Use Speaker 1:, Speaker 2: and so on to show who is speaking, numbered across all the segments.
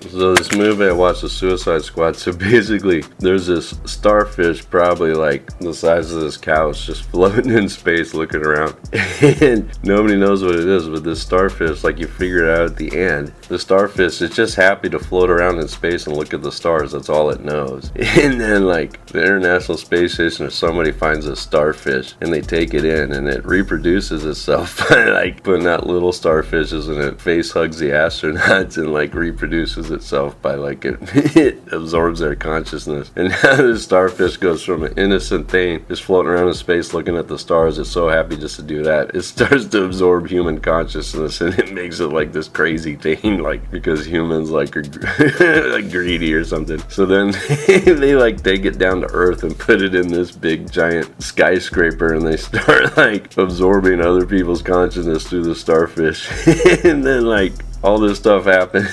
Speaker 1: So this movie I watched, The Suicide Squad. So basically, there's this starfish, probably like the size of this couch, just floating in space, looking around, and nobody knows what it is. But this starfish, like you figure it out at the end, the starfish is just happy to float around in space and look at the stars. That's all it knows. And then like the International Space Station or somebody finds a starfish and they take it in, and it reproduces itself by like putting out little starfishes, and it face hugs the astronauts and like reproduces itself by like it absorbs their consciousness. And now the starfish goes from an innocent thing just floating around in space looking at the stars. It's so happy just to do that. It starts to absorb human consciousness, and it makes it like this crazy thing, like because humans like are like greedy or something. So then they like take it down to Earth and put it in this big giant skyscraper, and they start like absorbing other people's consciousness through the starfish. And then like all this stuff happens.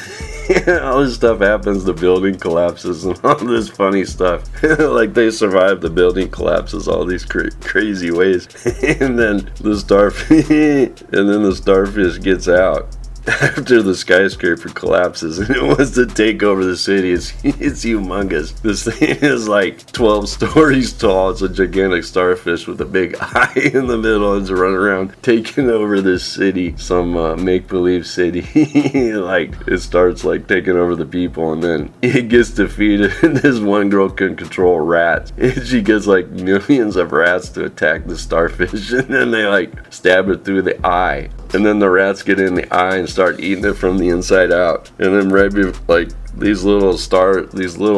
Speaker 1: All this stuff happens, the building collapses, and all this funny stuff. Like they survive, the building collapses all these crazy ways. And then the starfish gets out after the skyscraper collapses, and it wants to take over the city. It's humongous. This thing is like 12 stories tall. It's a gigantic starfish with a big eye in the middle, and it's running around taking over this city, some make-believe city. Like it starts like taking over the people, and then it gets defeated, and this one girl can control rats, and she gets like millions of rats to attack the starfish, and then they like stab it through the eye. And then the rats get in the eye and start eating it from the inside out. And then right before, like these little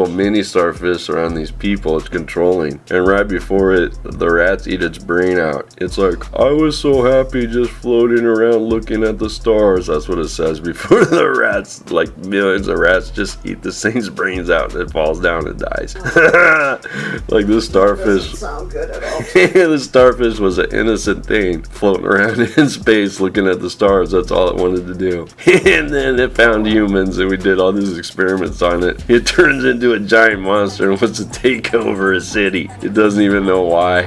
Speaker 1: mini starfish around these people it's controlling. And right before the rats eat its brain out. It's like, I was so happy just floating around looking at the stars. That's what it says before the rats, like millions of rats, just eat this thing's brains out, and it falls down and dies. Like this starfish.
Speaker 2: Doesn't sound good at all.
Speaker 1: The starfish was an innocent thing floating around in space looking at the stars. That's all it wanted to do. And then it found humans, and we did all these experiments on it. It turns into a giant monster and wants to take over a city. It doesn't even know why.